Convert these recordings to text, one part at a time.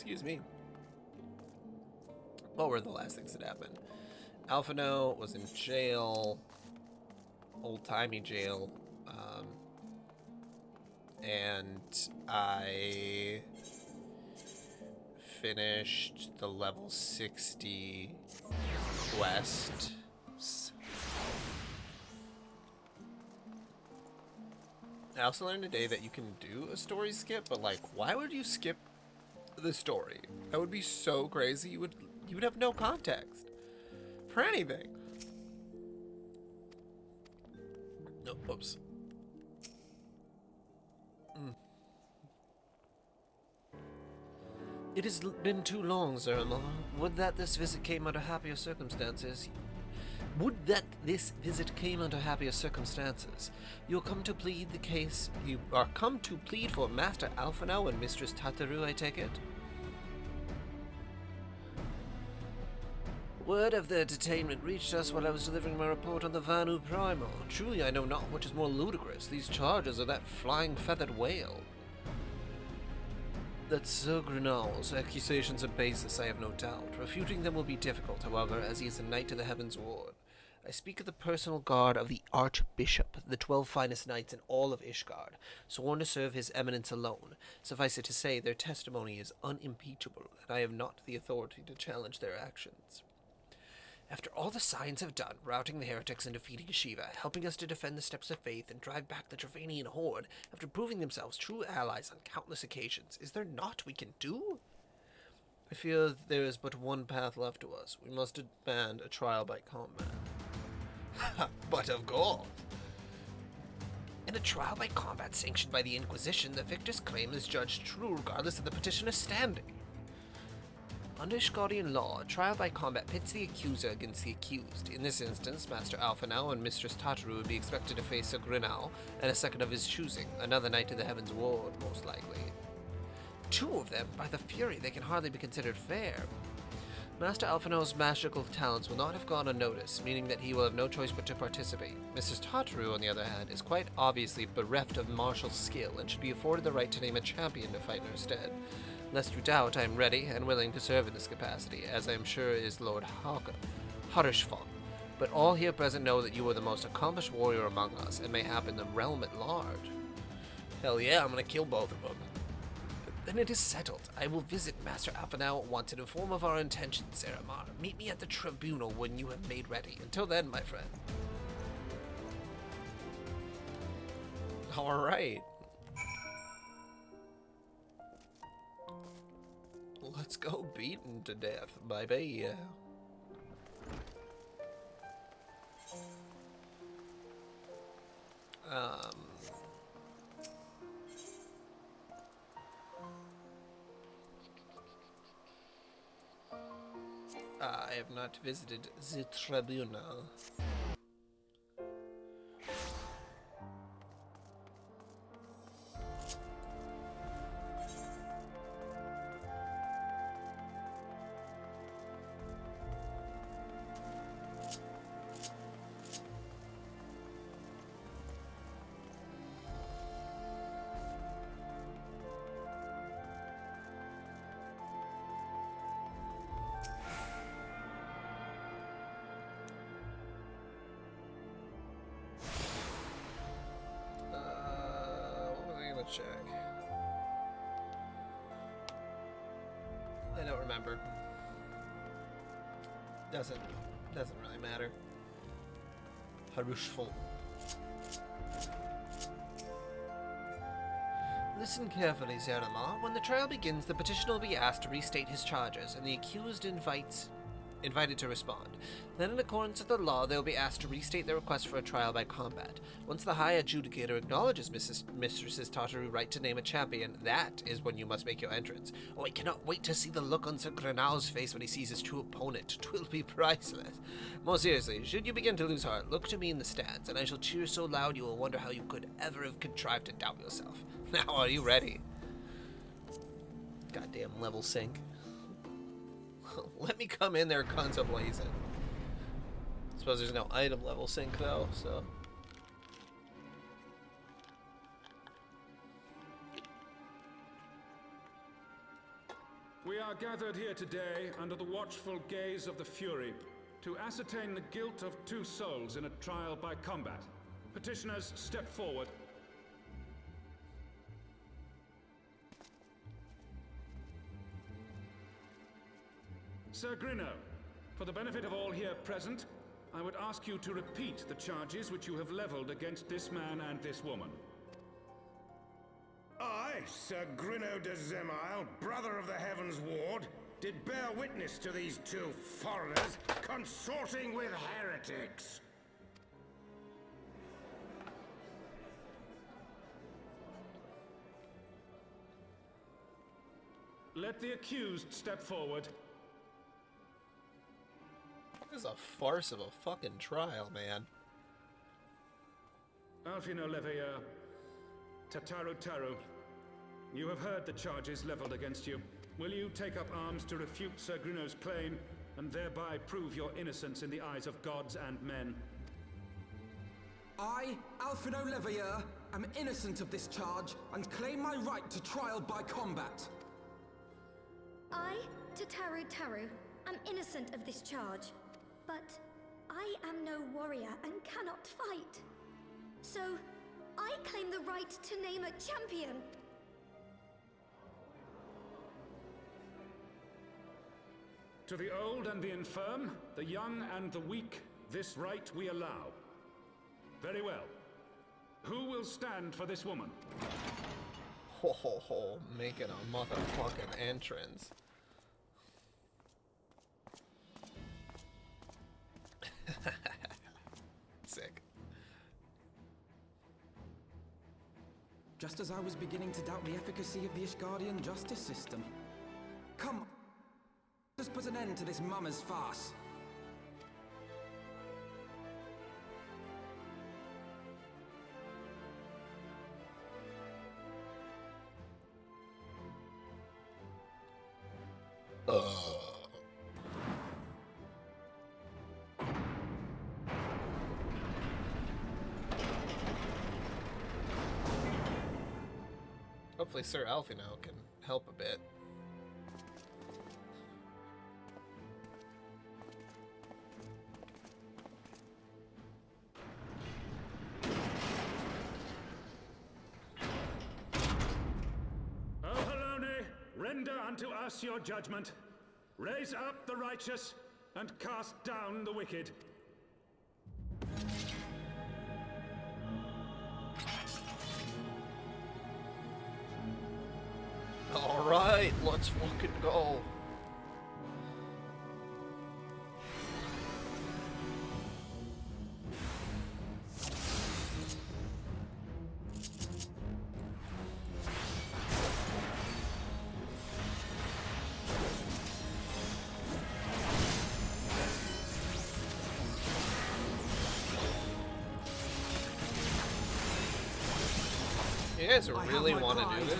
Excuse me. What were the last things that happened? Aliphanaud was in jail, old-timey jail, and I finished the level 60 quest. I also learned today that you can do a story skip, but like, why would you skip the story? That would be so crazy. You would have no context for anything. No, oops. It has been too long, Zerma. Would that this visit came under happier circumstances. Would that this visit came under happier circumstances. You come to plead the case. You are come to plead for Master Aliphanaud and Mistress Tataru, I take it. Word of their detainment reached us while I was delivering my report on the Vanu Primal. Truly, I know not which is more ludicrous, these charges or that flying feathered whale. That Sir Grenal's accusations are baseless, I have no doubt. Refuting them will be difficult, however, as he is a knight of the Heavensward. I speak of the personal guard of the Archbishop, the 12 finest knights in all of Ishgard, sworn to serve his eminence alone. Suffice it to say, their testimony is unimpeachable, and I have not the authority to challenge their actions. After all the signs have done, routing the heretics and defeating Shiva, helping us to defend the steps of faith and drive back the Travanian horde, after proving themselves true allies on countless occasions, is there naught we can do? I fear there is but one path left to us. We must demand a trial by combat. But of course. In a trial by combat sanctioned by the Inquisition, the victor's claim is judged true regardless of the petitioner's standing. Under Ishgardian law, a trial by combat pits the accuser against the accused. In this instance, Master Aliphanaud and Mistress Tataru would be expected to face a Grenal and a second of his choosing, another knight of the Heavensward, most likely. Two of them? By the Fury, they can hardly be considered fair. Master Aliphanaud's magical talents will not have gone unnoticed, meaning that he will have no choice but to participate. Mrs. Tataru, on the other hand, is quite obviously bereft of martial skill and should be afforded the right to name a champion to fight in her stead. Lest you doubt, I am ready and willing to serve in this capacity, as I am sure is Lord Harishfon. But all here present know that you are the most accomplished warrior among us, and mayhap in the realm at large. Hell yeah, I'm gonna kill both of them. Then it is settled. I will visit Master Aliphanaud at once and inform of our intentions, Zeramar. Meet me at the tribunal when you have made ready. Until then, my friend. Alright. Let's go beat him to death, baby. I have not visited the tribunal. Check. I don't remember. Doesn't really matter. Harushful. Listen carefully, Zeramar. When the trial begins, the petitioner will be asked to restate his charges, and the accused invited to respond. Then, in accordance with the law, they will be asked to restate their request for a trial by combat. Once the High Adjudicator acknowledges Mistress Tataru's right to name a champion, that is when you must make your entrance. Oh, I cannot wait to see the look on Sir Grenal's face when he sees his true opponent. 'Twill be priceless. More seriously, should you begin to lose heart, look to me in the stands, and I shall cheer so loud you will wonder how you could ever have contrived to doubt yourself. Now, are you ready? Goddamn level sync. Let me come in there, guns a-blazing. Suppose there's no item level sync though, so. We are gathered here today under the watchful gaze of the Fury to ascertain the guilt of 2 souls in a trial by combat. Petitioners, step forward. Sir Grino, for the benefit of all here present, I would ask you to repeat the charges which you have leveled against this man and this woman. I, Sir Grino de Zemile, brother of the Heavensward, did bear witness to these 2 foreigners consorting with heretics. Let the accused step forward. This is a farce of a fucking trial, man. Aliphanaud Leveilleur, Taru, you have heard the charges leveled against you. Will you take up arms to refute Sir Grino's claim, and thereby prove your innocence in the eyes of gods and men? I, Aliphanaud Leveilleur, am innocent of this charge, and claim my right to trial by combat. I, Taru, am innocent of this charge, but I am no warrior and cannot fight. So, I claim the right to name a champion. To the old and the infirm, the young and the weak, this right we allow. Very well. Who will stand for this woman? Ho ho ho, making a motherfucking entrance. Sick. Just as I was beginning to doubt the efficacy of the Ishgardian justice system. Come, let's put an end to this mummer's farce. Hopefully Sir Aliphanaud can help a bit. O Halone, render unto us your judgment. Raise up the righteous, and cast down the wicked. Alright, let's fucking go. You guys really want to do this?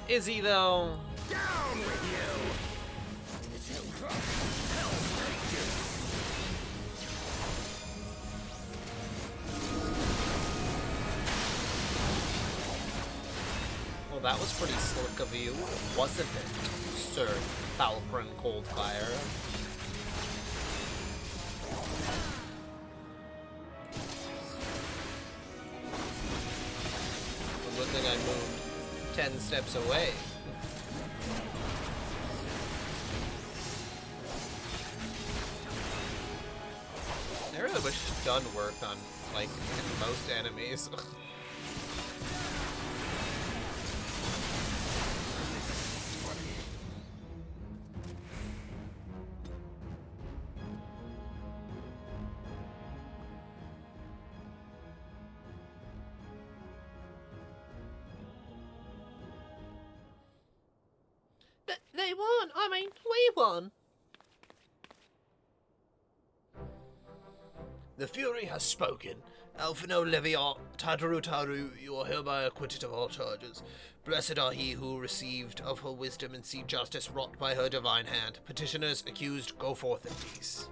Is he though? Down with you! Well, that was pretty slick of you, wasn't it, Sir Falcon Coldfire? Well, good thing I moved 10 steps away. I really wish stun worked on, like, most enemies. They won! I mean, we won! The Fury has spoken. Aliphanaud Leviat, Tataru Taru, you are hereby acquitted of all charges. Blessed are he who received of her wisdom and see justice wrought by her divine hand. Petitioners, accused, go forth in peace.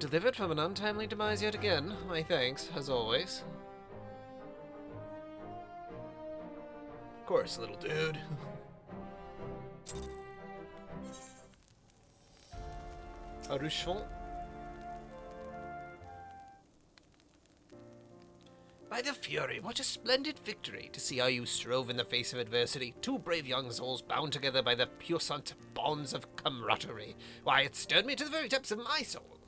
Delivered from an untimely demise yet again. My thanks, as always. Of course, little dude. Aruchon. By the Fury, what a splendid victory to see how you strove in the face of adversity. Two brave young souls bound together by the puissant bonds of camaraderie. Why, it stirred me to the very depths of my soul.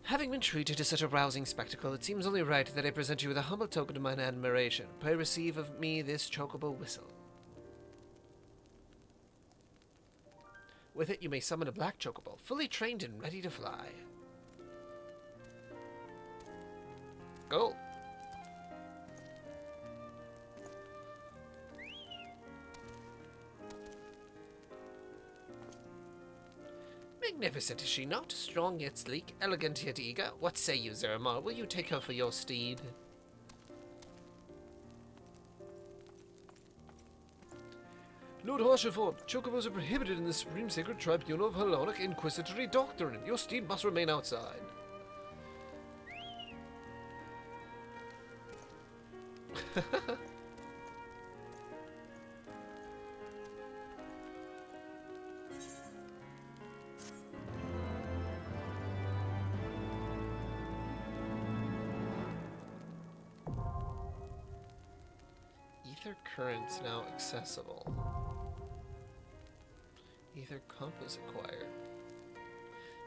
Having been treated to such a rousing spectacle, it seems only right that I present you with a humble token of mine admiration. Pray receive of me this chocobo whistle. With it you may summon a black chocobo, fully trained and ready to fly. Go! Magnificent, is she not? Strong yet sleek, elegant yet eager. What say you, Zeramar? Will you take her for your steed? Lord Harshaford, chocobos are prohibited in the Supreme Sacred Tribunal of Hellenic Inquisitory Doctrine. Your steed must remain outside. Ether currents now accessible. Ether compass acquired.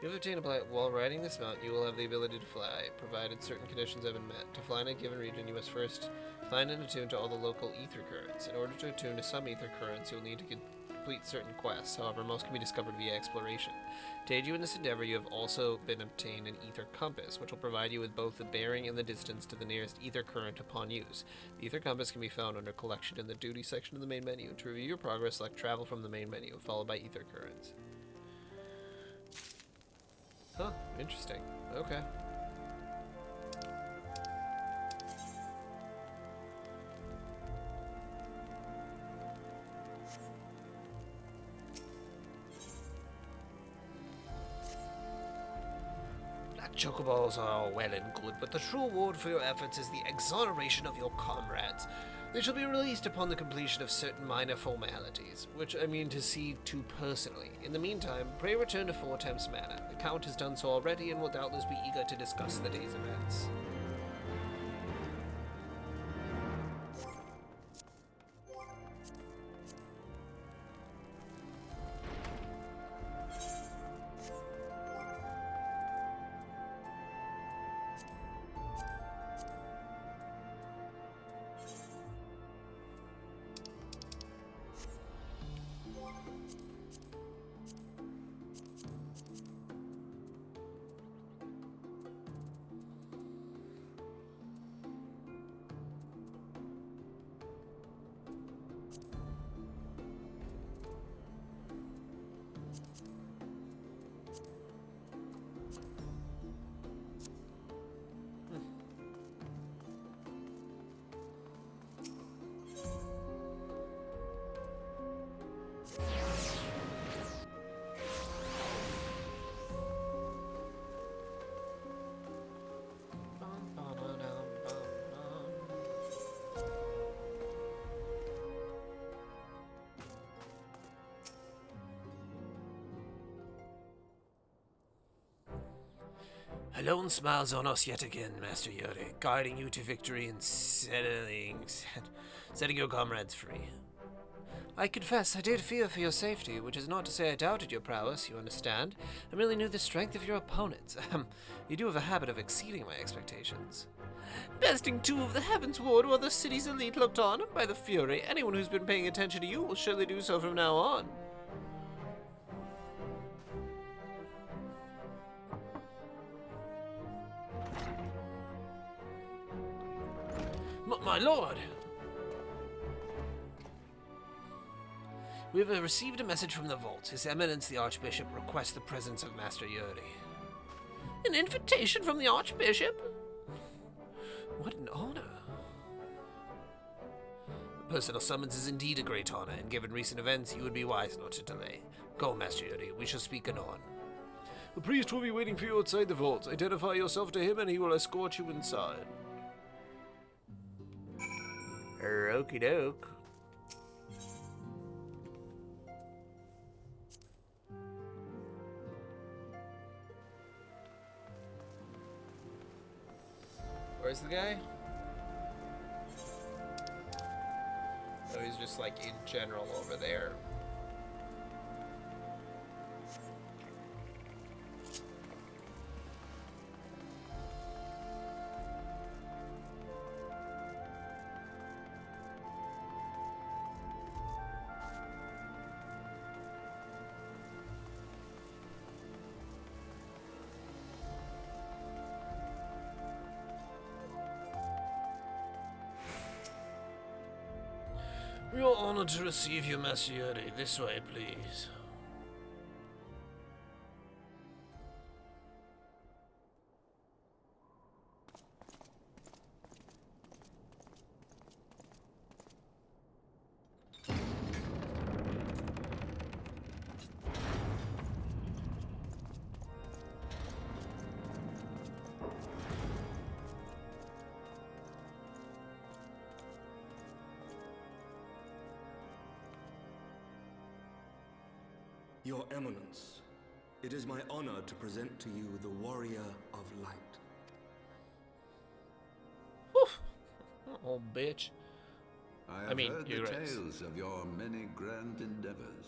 You have obtained a blight. While riding this mount, you will have the ability to fly, provided certain conditions have been met. To fly in a given region, you must first find and attune to all the local ether currents. In order to attune to some ether currents, you'll need to complete certain quests. However, most can be discovered via exploration. To aid you in this endeavor, you have also been obtained an ether compass, which will provide you with both the bearing and the distance to the nearest ether current upon use. The ether compass can be found under collection in the duty section of the main menu. To review your progress, select travel from the main menu, followed by ether currents. Huh, interesting. Okay. Black chocoballs are all well and good, but the true reward for your efforts is the exoneration of your comrades. They shall be released upon the completion of certain minor formalities, which I mean to see to personally. In the meantime, pray return to Four Temps Manor. The Count has done so already and will doubtless be eager to discuss the day's events. Alone smiles on us yet again, Master Yuri, guiding you to victory and setting your comrades free. I confess I did fear for your safety, which is not to say I doubted your prowess, you understand. I merely knew the strength of your opponents. You do have a habit of exceeding my expectations. Besting two of the Heavensward while the city's elite looked on. By the Fury, anyone who's been paying attention to you will surely do so from now on. My lord! We have received a message from the vault. His Eminence the Archbishop requests the presence of Master Yuri. An invitation from the Archbishop? What an honor. A personal summons is indeed a great honor, and given recent events, you would be wise not to delay. Go, Master Yuri, we shall speak anon. The priest will be waiting for you outside the vaults. Identify yourself to him, and he will escort you inside. Okie doke. Where's the guy? Oh, he's just like in general over there. We are honored to receive you, Master Yuri. This way, please. Your Eminence, it is my honor to present to you the Warrior of Light. Woof! Oh, bitch. I mean, heard the you're right. tales of your many grand endeavors.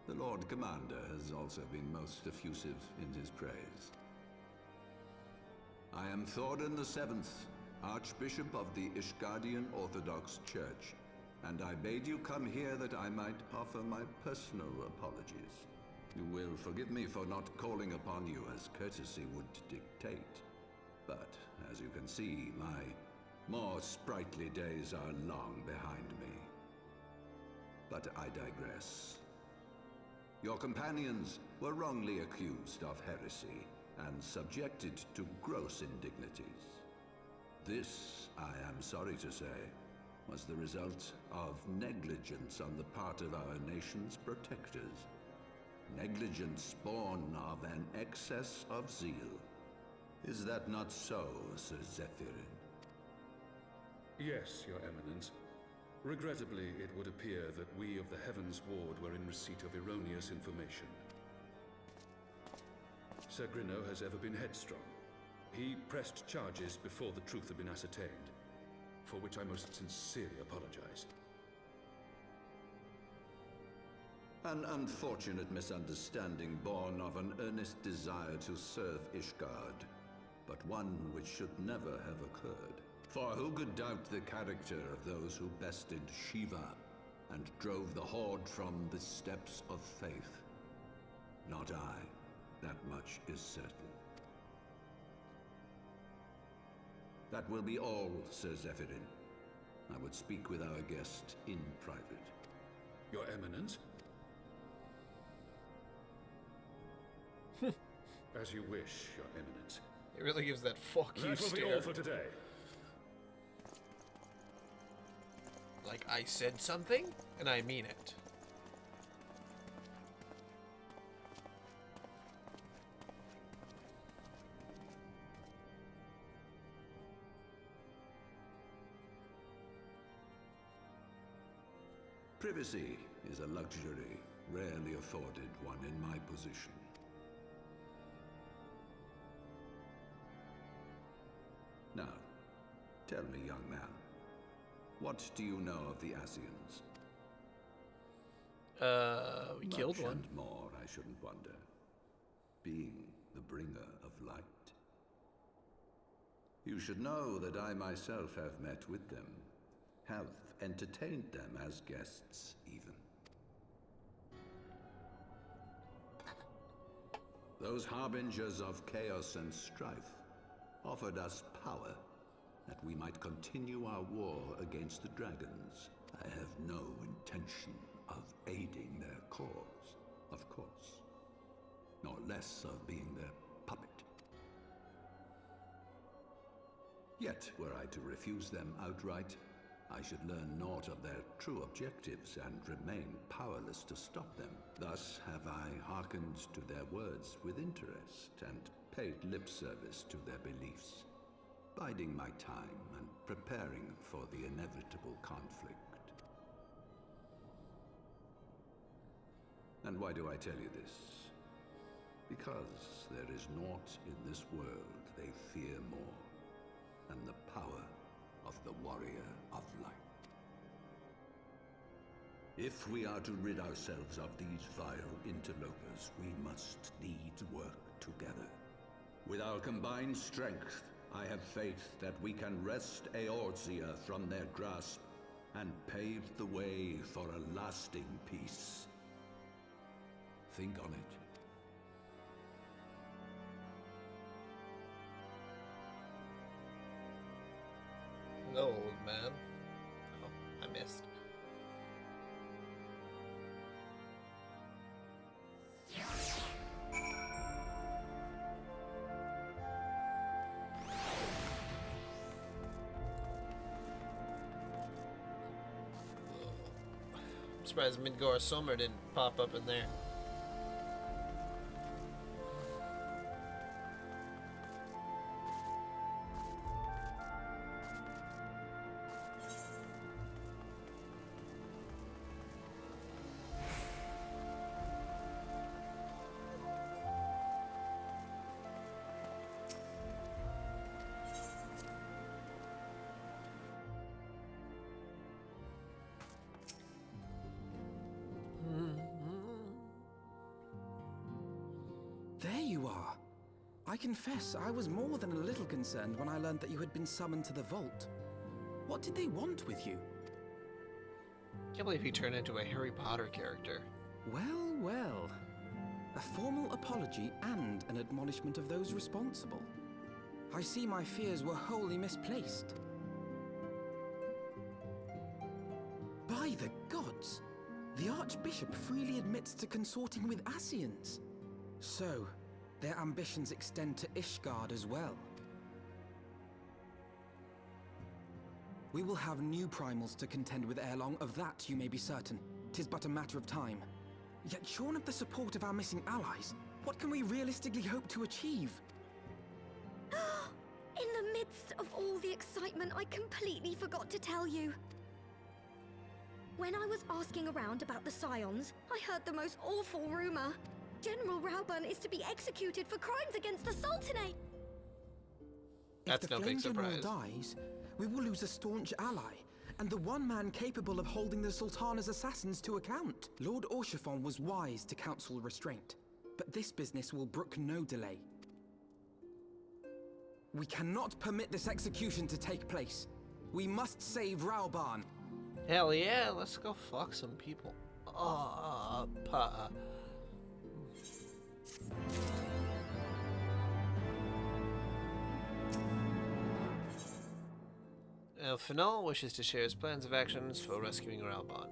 The Lord Commander has also been most effusive in his praise. I am Thorin VII, Archbishop of the Ishgardian Orthodox Church, and I bade you come here that I might offer my personal apologies. You will forgive me for not calling upon you as courtesy would dictate. But, as you can see, my more sprightly days are long behind me. But I digress. Your companions were wrongly accused of heresy and subjected to gross indignities. This, I am sorry to say, was the result of negligence on the part of our nation's protectors. Negligence born of an excess of zeal. Is that not so, Sir Zephyrin? Yes, Your Eminence. Regrettably, it would appear that we of the Heavensward were in receipt of erroneous information. Sir Grinno has ever been headstrong. He pressed charges before the truth had been ascertained, for which I most sincerely apologize. An unfortunate misunderstanding born of an earnest desire to serve Ishgard, but one which should never have occurred. For who could doubt the character of those who bested Shiva and drove the Horde from the steps of faith? Not I. That much is certain. That will be all, Sir Zephyrin. I would speak with our guest in private. Your Eminence? As you wish, Your Eminence. It really gives that fuck you That will be stare. all for today. Like, I said something, and I mean it. Privacy is a luxury rarely afforded one in my position. Now, tell me, young man, what do you know of the Asians? We killed Much one. and more, I shouldn't wonder. Being the bringer of light. You should know that I myself have met with them, have entertained them as guests, even. Those harbingers of chaos and strife offered us power that we might continue our war against the dragons. I have no intention of aiding their cause, of course, nor less of being their puppet. Yet, were I to refuse them outright, I should learn naught of their true objectives and remain powerless to stop them. Thus have I hearkened to their words with interest and paid lip service to their beliefs, biding my time and preparing for the inevitable conflict. And why do I tell you this? Because there is naught in this world they fear more than the power of the Warrior of Light. If we are to rid ourselves of these vile interlopers, we must needs work together. With our combined strength, I have faith that we can wrest Eorzea from their grasp and pave the way for a lasting peace. Think on it. Hello, old man. Oh, I missed. I'm surprised Midgard Summer didn't pop up in there. There you are. I confess, I was more than a little concerned when I learned that you had been summoned to the vault. What did they want with you? Can't believe he turned into a Harry Potter character. Well, well. A formal apology and an admonishment of those responsible. I see my fears were wholly misplaced. By the gods! The Archbishop freely admits to consorting with Ascians. So, their ambitions extend to Ishgard as well. We will have new primals to contend with ere long, of that you may be certain. 'Tis but a matter of time. Yet shorn of the support of our missing allies, what can we realistically hope to achieve? In the midst of all the excitement, I completely forgot to tell you. When I was asking around about the Scions, I heard the most awful rumor. General Rauburn is to be executed for crimes against the Sultanate. That's If the no big Flame General surprise. dies, we will lose a staunch ally, and the one man capable of holding the Sultana's assassins to account. Lord Orchiphon was wise to counsel restraint, but this business will brook no delay. We cannot permit this execution to take place. We must save Rauburn. Hell yeah, let's go fuck some people. Aliphanaud wishes to share his plans of actions for rescuing Rauburn.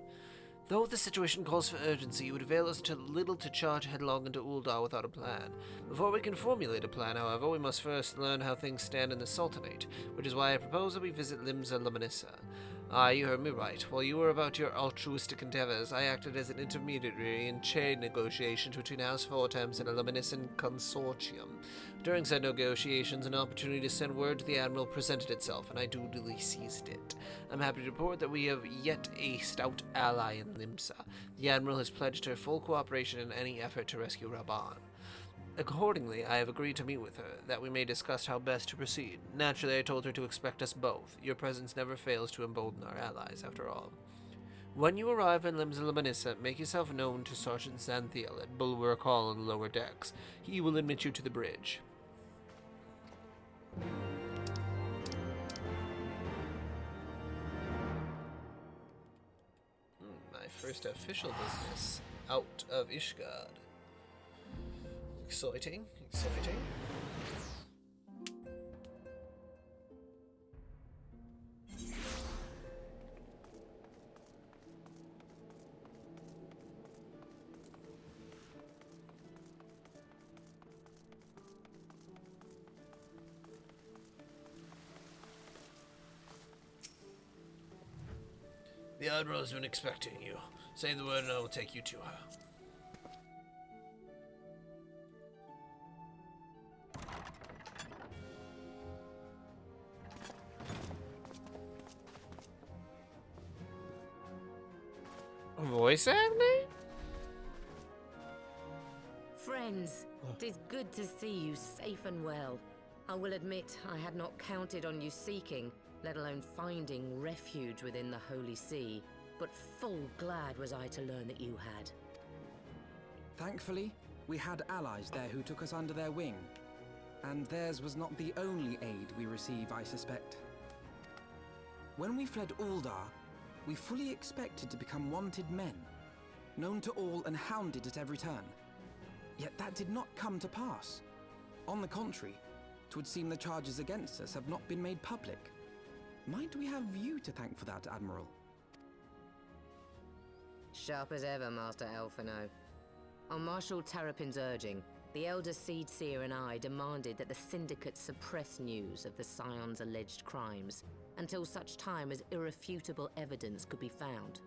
Though the situation calls for urgency, it would avail us little to charge headlong into Uldar without a plan. Before we can formulate a plan, however, we must first learn how things stand in the Sultanate, which is why I propose that we visit Limsa Lamanissa. You heard me right. While you were about your altruistic endeavors, I acted as an intermediary in trade negotiations between House Fortemps and a Lamanissan consortium. During said negotiations, an opportunity to send word to the Admiral presented itself, and I duly seized it. I'm happy to report that we have yet a stout ally in Limsa. The Admiral has pledged her full cooperation in any effort to rescue Rauburn. Accordingly, I have agreed to meet with her, that we may discuss how best to proceed. Naturally, I told her to expect us both. Your presence never fails to embolden our allies, after all. When you arrive in Limsa Lamanissa, make yourself known to Sergeant Xanthiel at Bulwark Hall on the lower decks. He will admit you to the bridge. My first official business out of Ishgard. Exciting, exciting. The Admiral's been expecting you. Say the word and I will take you to her. Voice acting? Friends, it is good to see you safe and well. I will admit I had not counted on you seeking, let alone finding refuge within the Holy See, but full glad was I to learn that you had. Thankfully, we had allies there who took us under their wing. And theirs was not the only aid we receive, I suspect. When we fled Uldar, we fully expected to become wanted men, known to all and hounded at every turn. Yet that did not come to pass. On the contrary, 'twould seem the charges against us have not been made public. Might we have you to thank for that, Admiral? Sharp as ever, Master Aliphanaud. On Marshal Terrapin's urging, the Elder Seed Seer and I demanded that the Syndicate suppress news of the Scion's alleged crimes until such time as irrefutable evidence could be found.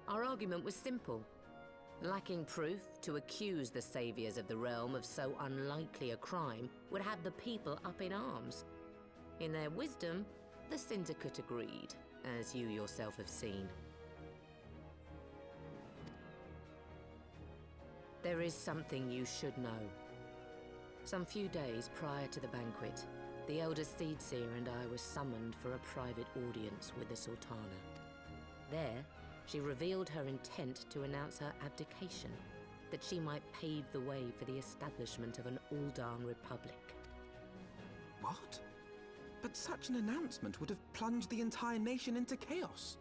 Our argument was simple. Lacking proof, to accuse the saviors of the realm of so unlikely a crime would have the people up in arms. In their wisdom, the Syndicate agreed, as you yourself have seen. There is something you should know. Some few days prior to the banquet, the Elder Seed Seer and I were summoned for a private audience with the Sultana. There, she revealed her intent to announce her abdication, that she might pave the way for the establishment of an Uldan Republic. What? But such an announcement would have plunged the entire nation into chaos.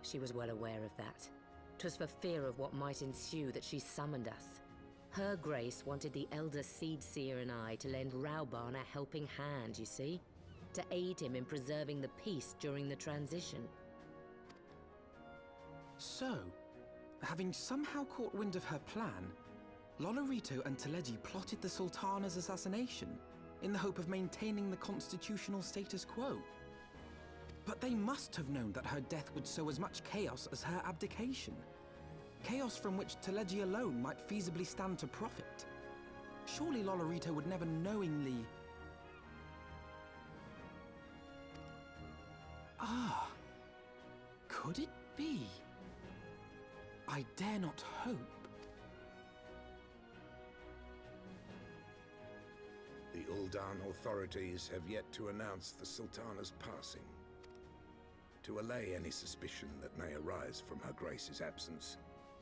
She was well aware of that. 'Twas for fear of what might ensue that she summoned us. Her Grace wanted the Elder Seed Seer and I to lend Rauban a helping hand, you see? To aid him in preserving the peace during the transition. So, having somehow caught wind of her plan, Lolorito and Teleji plotted the Sultana's assassination in the hope of maintaining the constitutional status quo. But they must have known that her death would sow as much chaos as her abdication. Chaos from which Teleji alone might feasibly stand to profit. Surely Lolorito would never knowingly... Ah, could it be? I dare not hope. The Uldan authorities have yet to announce the Sultana's passing. To allay any suspicion that may arise from Her Grace's absence,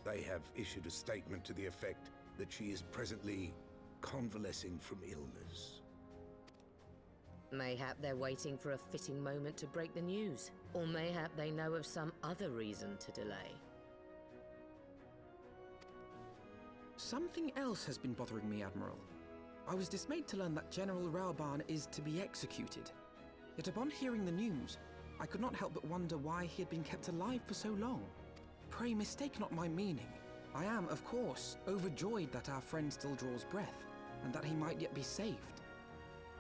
they have issued a statement to the effect that she is presently convalescing from illness. Mayhap they're waiting for a fitting moment to break the news. Or mayhap they know of some other reason to delay. Something else has been bothering me, Admiral. I was dismayed to learn that General Rauban is to be executed. Yet upon hearing the news, I could not help but wonder why he had been kept alive for so long. Pray mistake not my meaning. I am, of course, overjoyed that our friend still draws breath, and that he might yet be saved.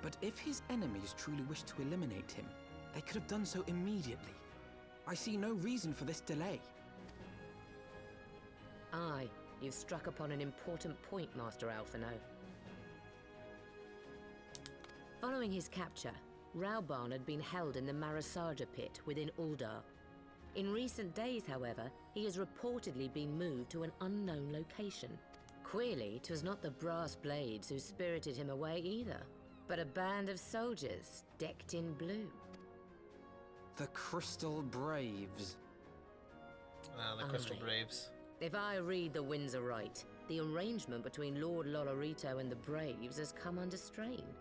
But if his enemies truly wished to eliminate him, they could have done so immediately. I see no reason for this delay. Aye, you've struck upon an important point, Master Aliphanaud. Following his capture, Rauban had been held in the Marasaja pit within Uldar. In recent days, however, he has reportedly been moved to an unknown location. Queerly, 'twas not the Brass Blades who spirited him away either, but a band of soldiers decked in blue. The Crystal Braves. Ah, the Crystal Aye. Braves. If I read the winds aright, the arrangement between Lord Lolorito and the Braves has come under strain.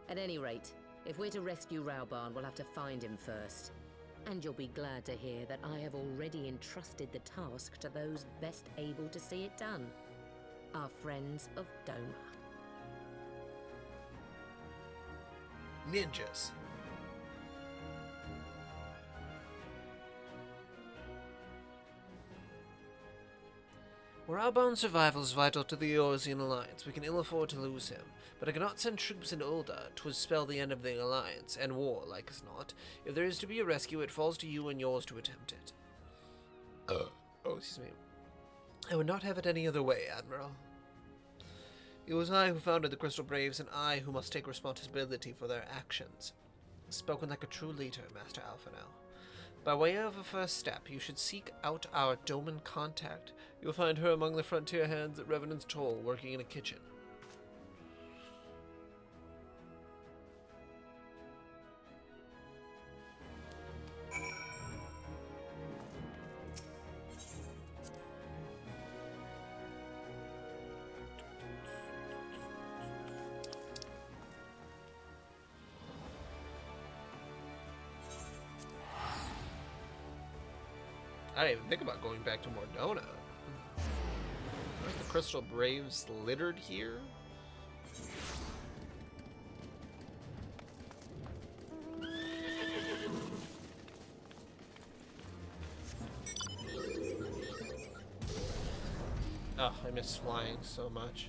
At any rate, if we're to rescue Rauban, we'll have to find him first. And you'll be glad to hear that I have already entrusted the task to those best able to see it done. Our friends of Doma. Ninjas. Raban's survival is vital to the Eorzean Alliance. We can ill afford to lose him, but I cannot send troops into Ul'dah. 'Twould spell the end of the Alliance, and war, like as not. If there is to be a rescue, it falls to you and yours to attempt it. Excuse me. I would not have it any other way, Admiral. It was I who founded the Crystal Braves, and I who must take responsibility for their actions. Spoken like a true leader, Master Aliphanaud. By way of a first step, you should seek out our Doman contact. You'll find her among the frontier hands at Revenant's Toll, working in a kitchen. I didn't even think about going back to Mordona. Aren't the Crystal Braves littered here? Oh, I miss flying so much.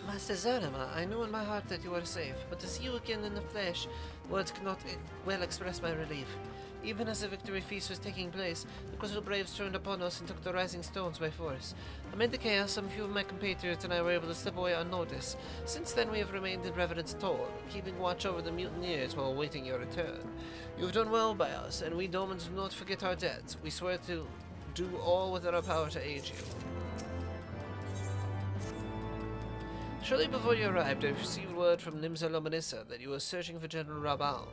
Master Zerima, I know in my heart that you are safe, but to see you again in the flesh, words cannot well express my relief. Even as the victory feast was taking place, the Crystal Braves turned upon us and took the Rising Stones by force. Amid the chaos, some few of my compatriots and I were able to slip away unnoticed. Since then, we have remained in Revenant's Toll, keeping watch over the mutineers while awaiting your return. You have done well by us, and we Domans do not forget our debts. We swear to do all within our power to aid you. Shortly before you arrived, I received word from Nimsa Lomanissa that you were searching for General Raban.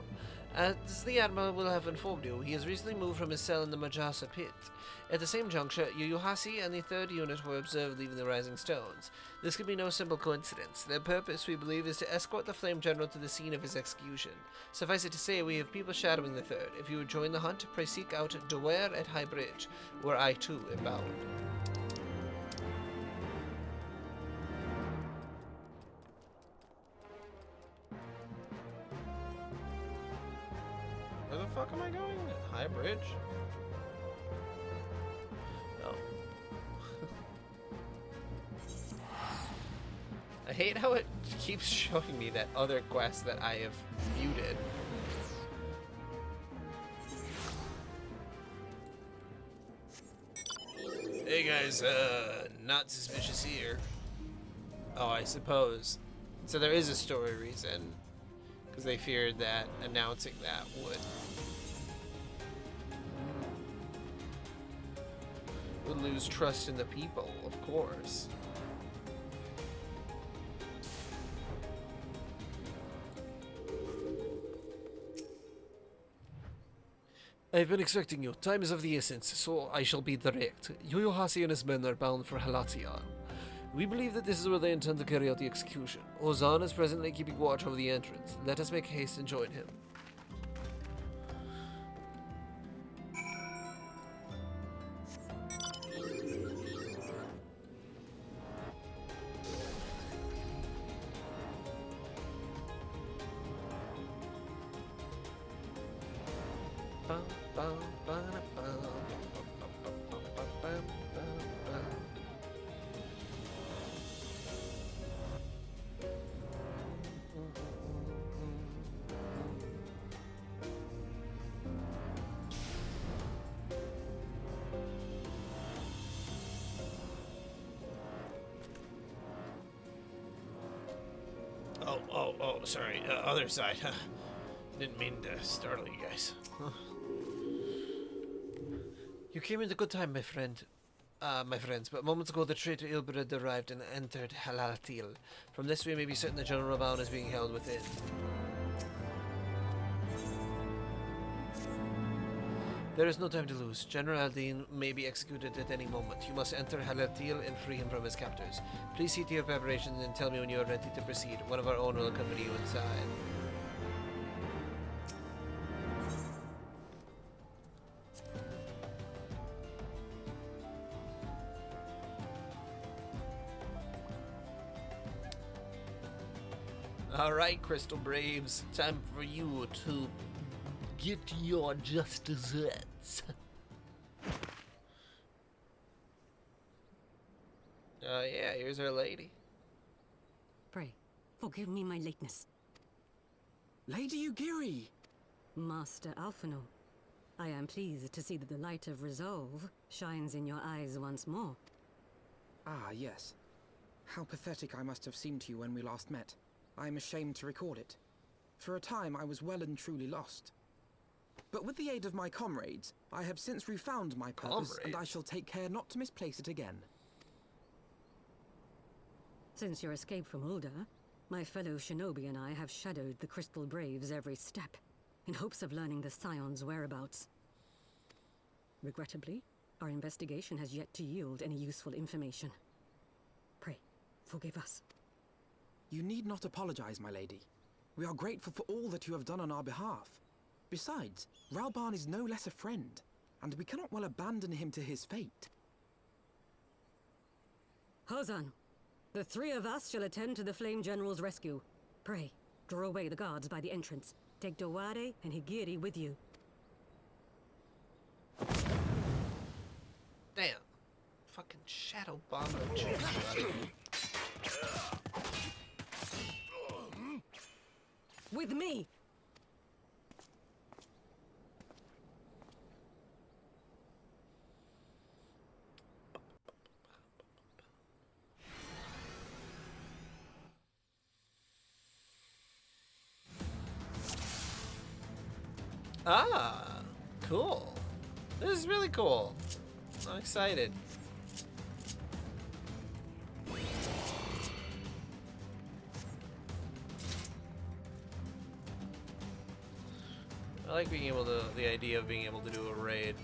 As the Admiral will have informed you, he has recently moved from his cell in the Majasa pit. At the same juncture, Yuyuhasi and the 3rd Unit were observed leaving the Rising Stones. This could be no simple coincidence. Their purpose, we believe, is to escort the Flame General to the scene of his execution. Suffice it to say, we have people shadowing the 3rd. If you would join the hunt, pray seek out Dwyer at High Bridge, where I too am bound. Where the fuck am I going? High Bridge? Oh. I hate how it keeps showing me that other quest that I have muted. Hey guys, not suspicious here. Oh, I suppose. So there is a story reason. Because they feared that announcing that would lose trust in the people, of course. I've been expecting you. Time is of the essence, so I shall be direct. Yuyuhasi and his men are bound for Halatian. We believe that this is where they intend to carry out the execution. Ozan is presently keeping watch over the entrance. Let us make haste and join him. Sorry, other side. Didn't mean to startle you guys. You came in a good time, my friends. But moments ago the traitor Ilbrid arrived and entered Halatil. From this we may be certain that General Raban is being held within. There is no time to lose. General Aldine may be executed at any moment. You must enter Halatil and free him from his captors. Please see to your preparations and tell me when you are ready to proceed. One of our own will accompany you inside. Alright, Crystal Braves. Time for you to get your just desserts. Yeah, here's our lady. Pray, forgive me my lateness. Lady Ugiri! Master Aliphanaud, I am pleased to see that the light of resolve shines in your eyes once more. Ah, yes. How pathetic I must have seemed to you when we last met. I am ashamed to recall it. For a time, I was well and truly lost. But with the aid of my comrades, I have since refound my purpose, and I shall take care not to misplace it again. Since your escape from Ulda, my fellow shinobi and I have shadowed the Crystal Braves every step, in hopes of learning the Scion's whereabouts. Regrettably, our investigation has yet to yield any useful information. Pray, forgive us. You need not apologize, my lady. We are grateful for all that you have done on our behalf. Besides, Ralban is no less a friend, and we cannot well abandon him to his fate. Hozan, the three of us shall attend to the Flame General's rescue. Pray, draw away the guards by the entrance. Take Dowade and Higiri with you. Damn. Fucking shadow bomber chicks, buddy. With me! Ah, cool. This is really cool. I'm excited. I like being able to, the idea of being able to do a raid.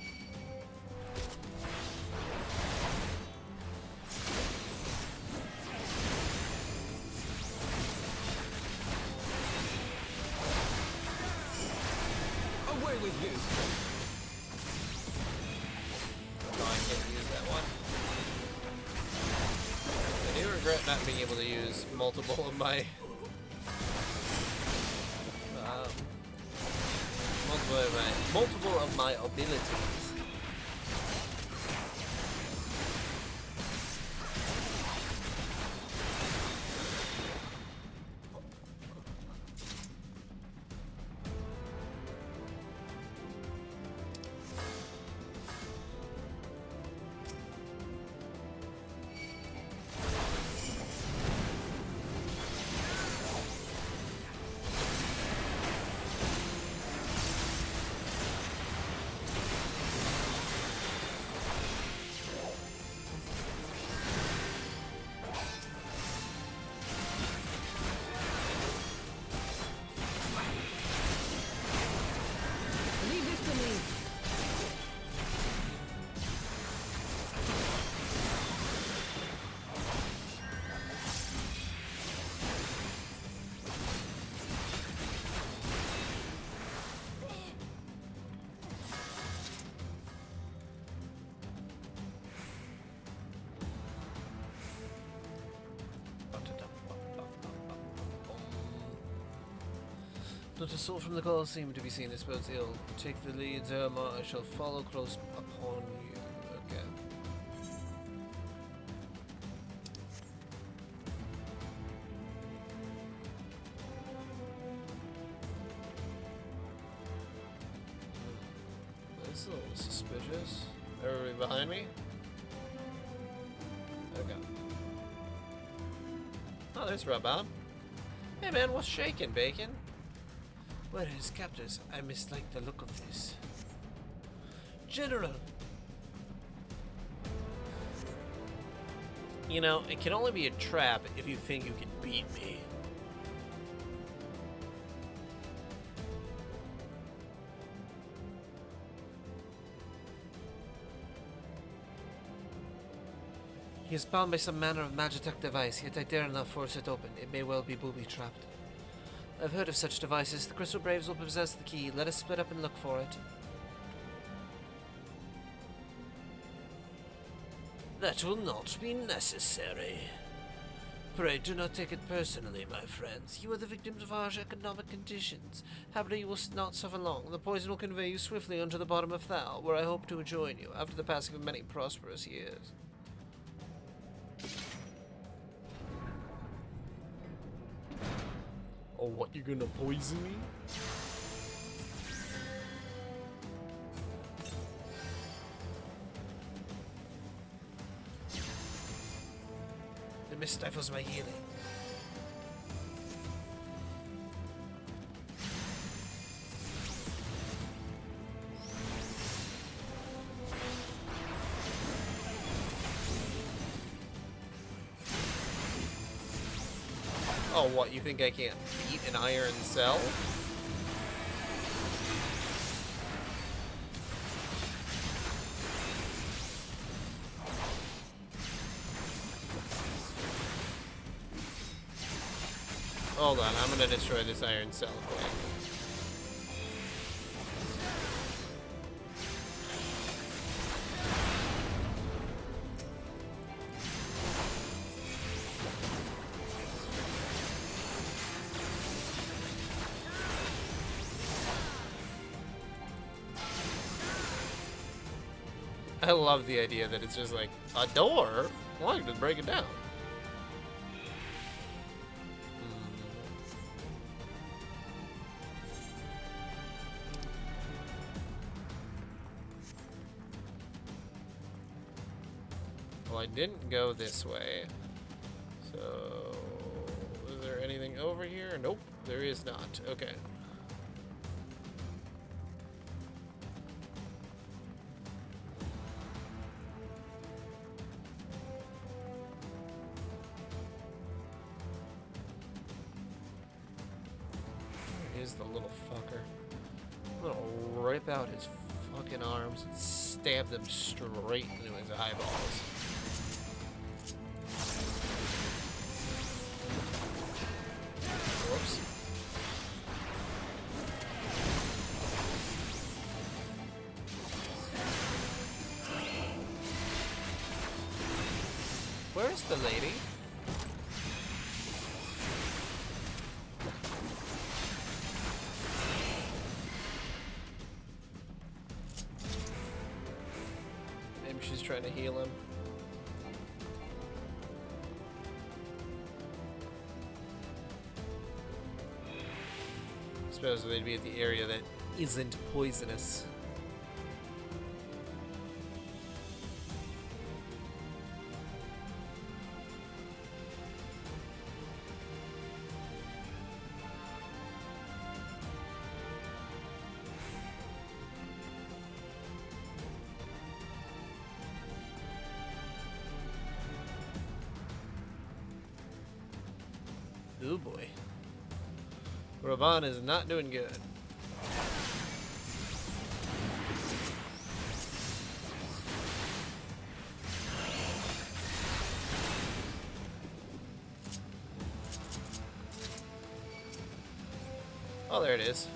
Away with you! No, I can't use that one. I do regret not being able to use multiple of my multiple of my abilities. Not a soul from the Colosseum to be seen. This bodes ill. Take the lead, Zerma. I shall follow close upon you. Okay. This is a little suspicious. Everybody behind me? Okay. Oh, there's Raban. Hey man, what's shaking, Bacon? Where are his captors? I mislike the look of this. General! You know, it can only be a trap if you think you can beat me. He is bound by some manner of magitech device, yet I dare not force it open. It may well be booby-trapped. I've heard of such devices. The Crystal Braves will possess the key. Let us split up and look for it. That will not be necessary. Pray do not take it personally, my friends. You are the victims of harsh economic conditions. Happily, you will not suffer long. The poison will convey you swiftly onto the bottom of Thal, where I hope to join you after the passing of many prosperous years. Oh, what, you're gonna poison me? The mist stifles my healing. Oh, what, you think I can't beat an iron cell? Hold on, I'm gonna destroy this iron cell quick. I love the idea that it's just like, a door? Well, I can just break it down. Well, I didn't go this way. So, is there anything over here? Nope, there is not. Okay. Here's the little fucker. I'm gonna rip out his fucking arms and stab them straight into his eyeballs. Whoops. Where's the lady? Maybe she's trying to heal him. I suppose they'd be at the area that isn't poisonous. Oh boy. Raban is not doing good. Oh, there it is.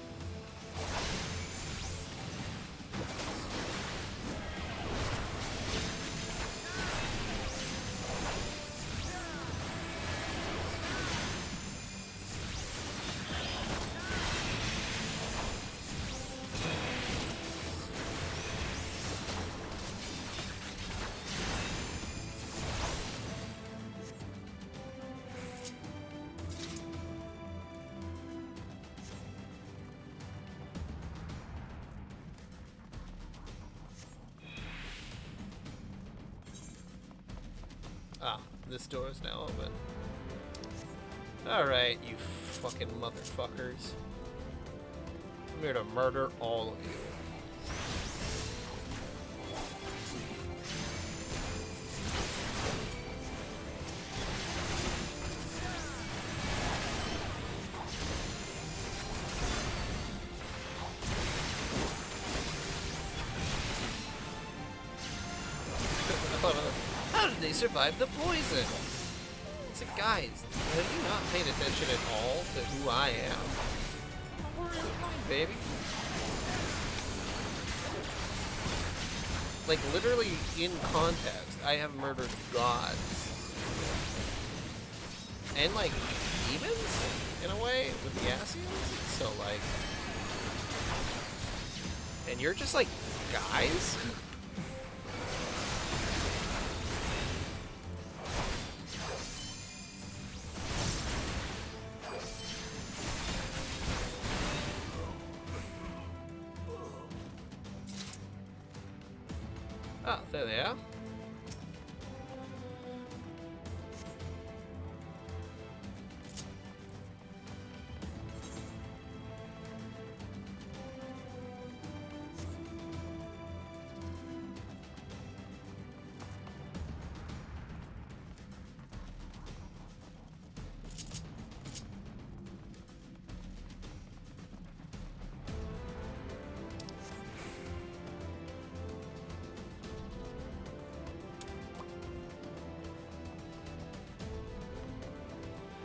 Ah, this door is now open. Alright, you fucking motherfuckers. I'm here to murder all of you. How did they survived the poison. It's like, guys, have you not paid attention at all to who I am? Baby. Like, literally, in context, I have murdered gods. And, like, demons, in a way, with the Asians. So, like... And you're just, like, guys? Oh, there they are.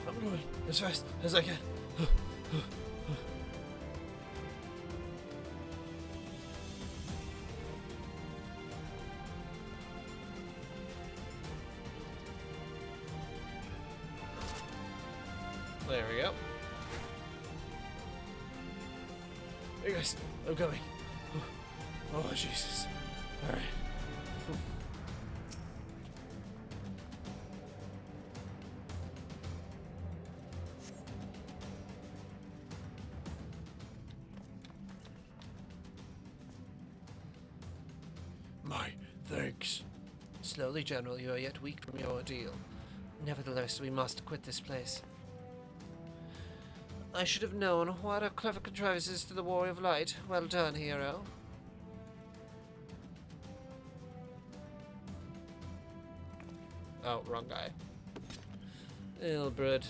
I'm going as fast as I can. There we go. Hey guys, I'm coming. Oh, Jesus. Alright. My thanks. Slowly, General, you are yet weak from your ordeal. Nevertheless, we must quit this place. I should have known. What a clever contrivances to the Warrior of Light. Well done, hero. Oh, wrong guy. Ilbred.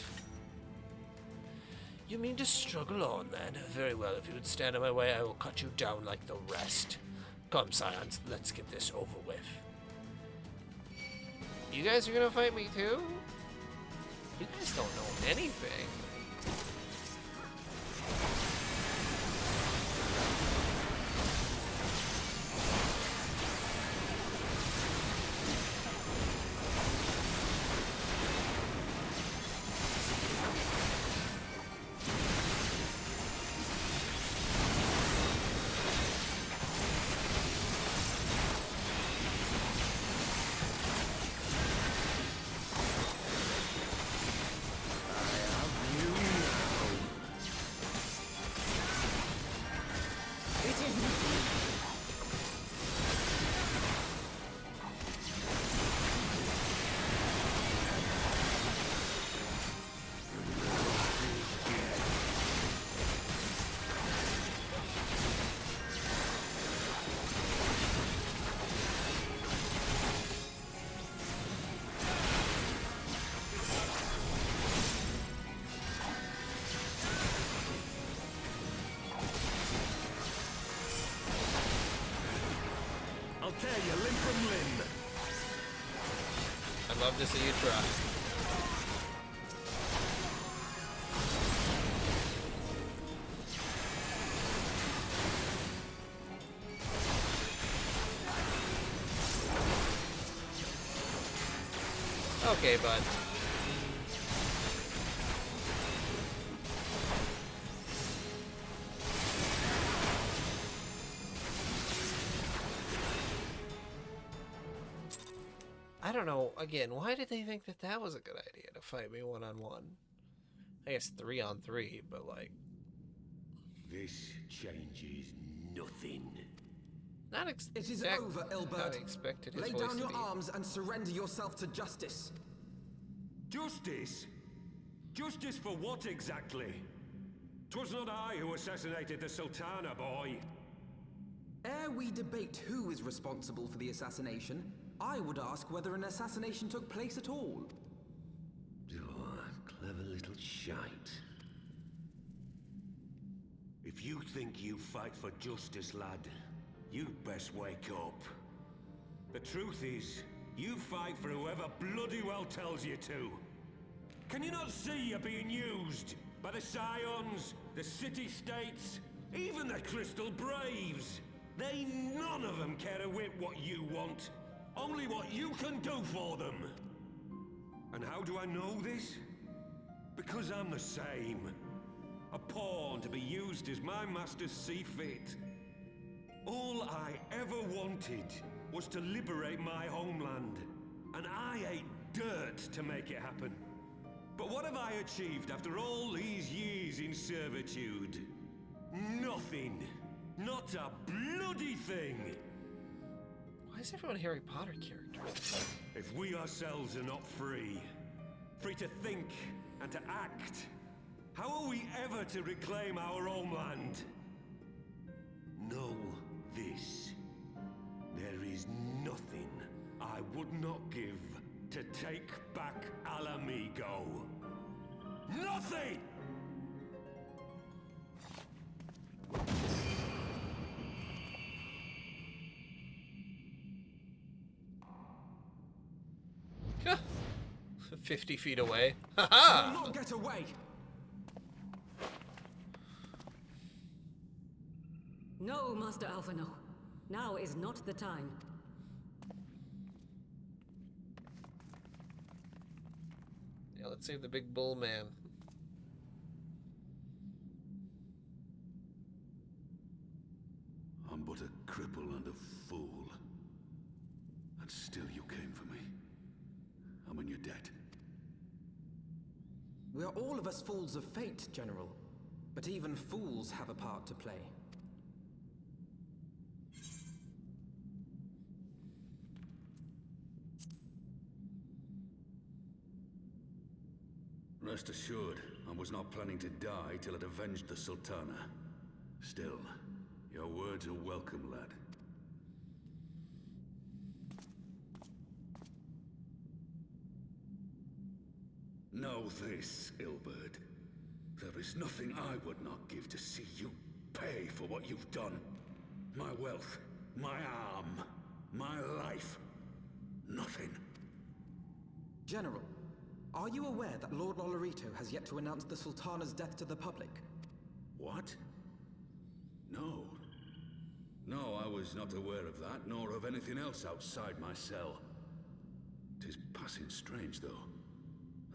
You mean to struggle on, then? Very well, if you would stand in my way, I will cut you down like the rest. Come, Scions, let's get this over with. You guys are gonna fight me too? You guys don't know anything. Tear you limb from limb. I'd love to see you try. Okay, bud. I don't know, again, why did they think that that was a good idea to fight me one-on-one? I guess 3-on-3, but like... This changes nothing. Not It is over, how Ilbert. I expected his Lay voice down to your be. arms and surrender yourself to justice. Justice? Justice for what exactly? 'Twas not I who assassinated the Sultana, boy. Ere we debate who is responsible for the assassination, I would ask whether an assassination took place at all. Oh, clever little shite. If you think you fight for justice, lad, you'd best wake up. The truth is, You fight for whoever bloody well tells you to. Can you not see you're being used? By the Scions, the City-States, even the Crystal Braves. They none of them care a whit what you want. Only what you can do for them. And how do I know this? Because I'm the same. A pawn to be used as my masters see fit. All I ever wanted was to liberate my homeland. And I ate dirt to make it happen. But what have I achieved after all these years in servitude? Nothing. Not a bloody thing. Why is everyone Harry Potter characters? If we ourselves are not free, free to think and to act, how are we ever to reclaim our homeland? Know this. There is nothing I would not give to take back Alamigo. Nothing! Huh. 50 feet away. You Haha! will not get away! No, Master Aliphanaud. Now is not the time. Yeah, let's save the big bull man. I'm but a cripple and a fool. And still you came for me. I'm in your debt. We are all of us fools of fate, General. But even fools have a part to play. Rest assured, I was not planning to die till I'd avenged the Sultana. Still, your words are welcome, lad. Know this, Ilberd. There is nothing I would not give to see you pay for what you've done. My wealth, my arm, my life. Nothing. General, are you aware that Lord Lolorito has yet to announce the Sultana's death to the public? What? No. No, I was not aware of that, nor of anything else outside my cell. 'Tis passing strange, though.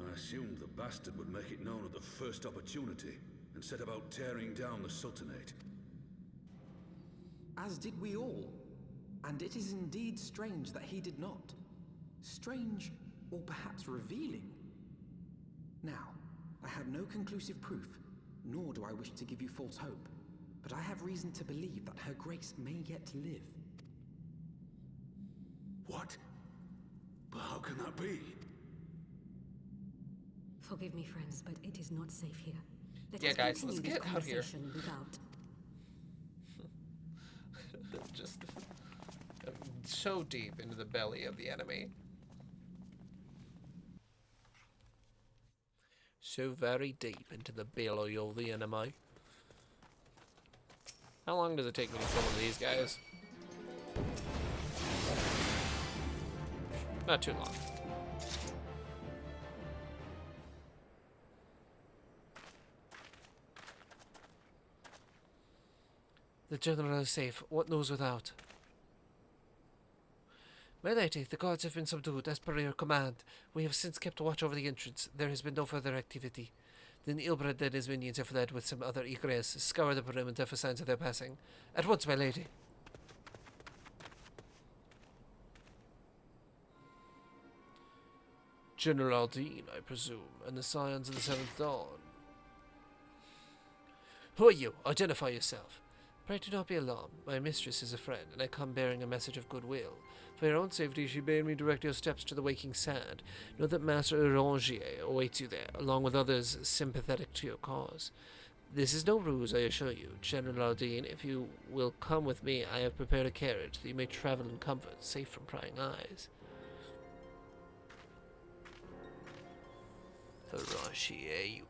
I assumed the bastard would make it known at the first opportunity, and set about tearing down the Sultanate. As did we all. And it is indeed strange that he did not. Strange, or perhaps revealing. Now, I have no conclusive proof, nor do I wish to give you false hope, but I have reason to believe that Her Grace may yet live. What? But how can that be? Forgive me, friends, but it is not safe here. Let Yeah, us guys, continue let's this get out here. conversation without. Just so deep into the belly of the enemy. So very deep into the belly of the enemy. How long does it take me to kill one of these guys? Not too long. The general is safe. What news without? My lady, the guards have been subdued as per your command. We have since kept watch over the entrance. There has been no further activity. Then Ilbred and his minions have fled with some other egress. Scour the perimeter for signs of their passing. At once, my lady. General Dean, I presume, and the Scions of the Seventh Dawn. Who are you? Identify yourself. Pray do not be alarmed. My mistress is a friend, and I come bearing a message of goodwill. For your own safety, she bade me direct your steps to the Waking Sand. Know that Master Orangier awaits you there, along with others sympathetic to your cause. This is no ruse, I assure you. General Aldine, if you will come with me, I have prepared a carriage that you may travel in comfort, safe from prying eyes. Orangier, you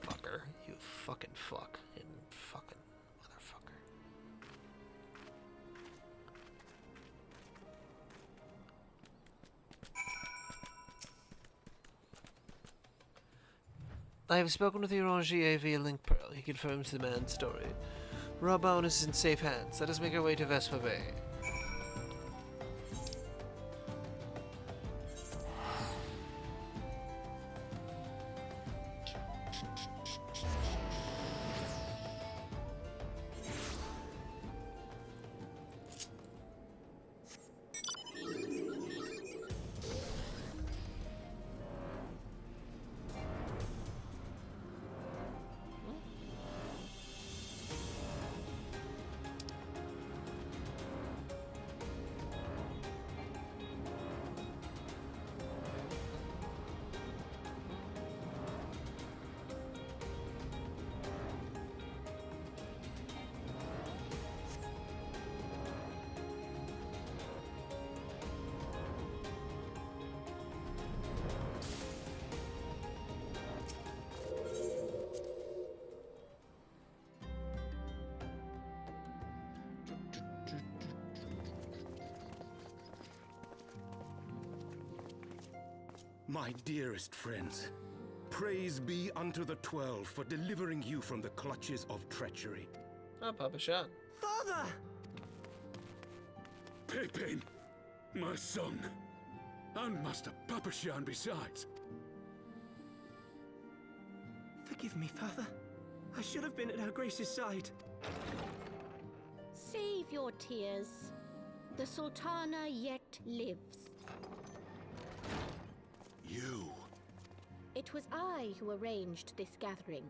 fucker. You fucking fuck. And fucking motherfucker. I have spoken with the Orangier via Link Pearl. He confirms the man's story. Raboun is in safe hands. Let us make our way to Vespa Bay. My dearest friends, praise be unto the 12 for delivering you from the clutches of treachery. Oh, Papa Shan. Father! Pippin, my son, and Master Papashan besides. Forgive me, Father. I should have been at Her Grace's side. Save your tears. The Sultana yet lives. You. It was I who arranged this gathering.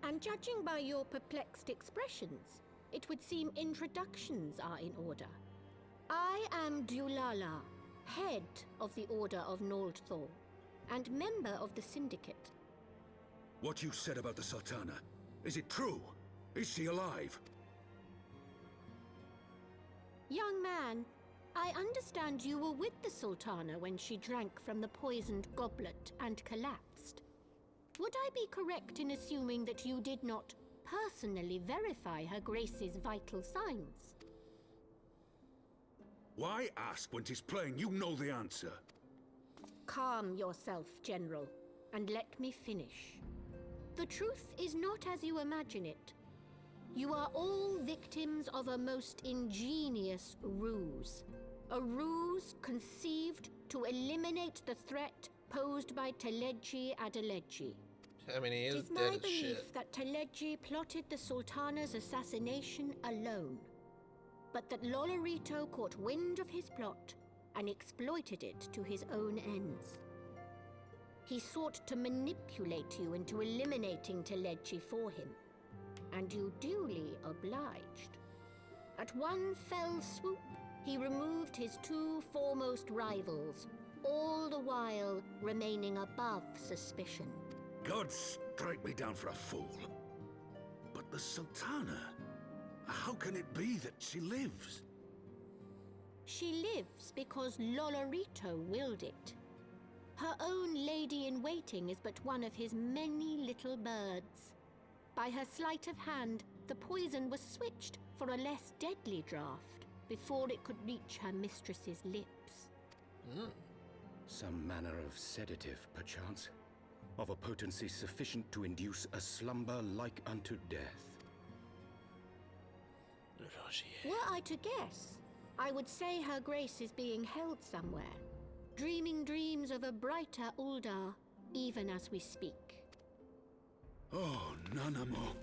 And judging by your perplexed expressions, it would seem introductions are in order. I am Dulala, head of the Order of Noldthor, and member of the Syndicate. What you said about the Sultana, is it true? Is she alive? Young man, I understand you were with the Sultana when she drank from the poisoned goblet and collapsed. Would I be correct in assuming that you did not personally verify Her Grace's vital signs? Why ask when 'tis plain you know the answer? Calm yourself, General, and let me finish. The truth is not as you imagine it. You are all victims of a most ingenious ruse. A ruse conceived to eliminate the threat posed by Teleji Adeleji. I mean, he is It is dead my as belief shit. that Teleji plotted the Sultana's assassination alone, but that Lolorito caught wind of his plot and exploited it to his own ends. He sought to manipulate you into eliminating Teleji for him, and you duly obliged. At one fell swoop, he removed his two foremost rivals, all the while remaining above suspicion. God strike me down for a fool. But the Sultana, how can it be that she lives? She lives because Lolorito willed it. Her own lady-in-waiting is but one of his many little birds. By her sleight of hand, the poison was switched for a less deadly draught before it could reach her mistress's lips. Some manner of sedative, perchance, of a potency sufficient to induce a slumber like unto death. Were I to guess, I would say Her Grace is being held somewhere, dreaming dreams of a brighter Uldar, even as we speak. Oh, Nanamo.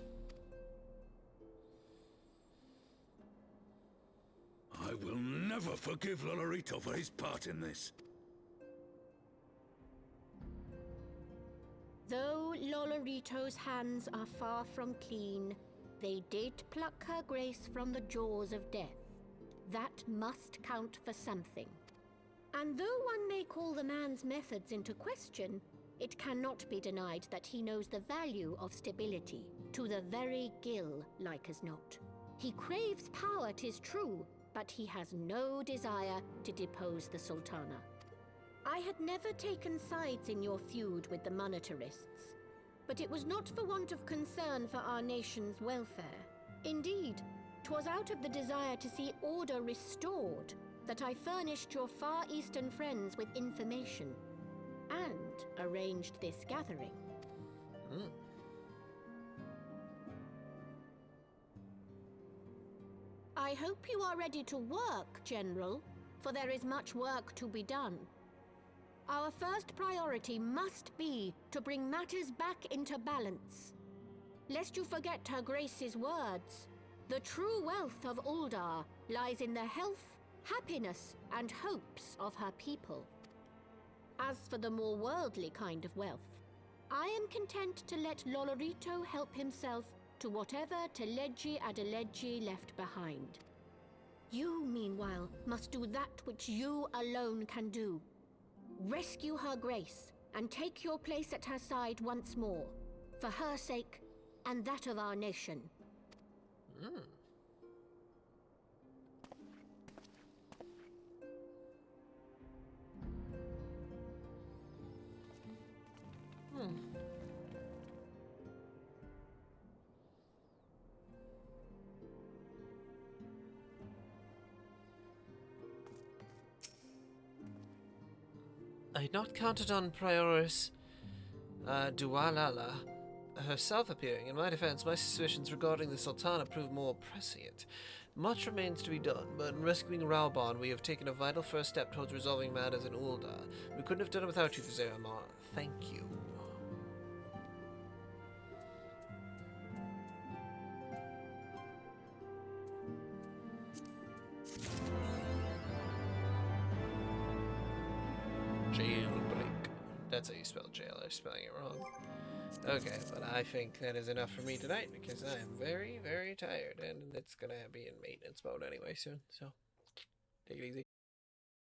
I will never forgive Lolorito for his part in this. Though Lolorito's hands are far from clean, they did pluck Her Grace from the jaws of death. That must count for something. And though one may call the man's methods into question, it cannot be denied that he knows the value of stability, to the very gill, like as not. He craves power, 'tis true, but he has no desire to depose the Sultana. I had never taken sides in your feud with the monetarists, but it was not for want of concern for our nation's welfare. Indeed, 'twas out of the desire to see order restored that I furnished your Far Eastern friends with information and arranged this gathering. I hope you are ready to work, General, for there is much work to be done. Our first priority must be to bring matters back into balance. Lest you forget Her Grace's words, the true wealth of Uldar lies in the health, happiness, and hopes of her people. As for the more worldly kind of wealth, I am content to let Lolorito help himself to whatever Teledji Adeledji left behind. You, meanwhile, must do that which you alone can do. Rescue Her Grace and take your place at her side once more, for her sake and that of our nation. I had not counted on Prioris Dualala herself appearing. In my defense, my suspicions regarding the Sultana proved more prescient. Much remains to be done, but in rescuing Raubon, we have taken a vital first step towards resolving matters in Ulda. We couldn't have done it without you, Vizier Amar. Thank you. Jailbreak. That's how you spell jail. I'm spelling it wrong. Okay, but I think that is enough for me tonight because I am very, very tired and it's gonna be in maintenance mode anyway soon. So, take it easy.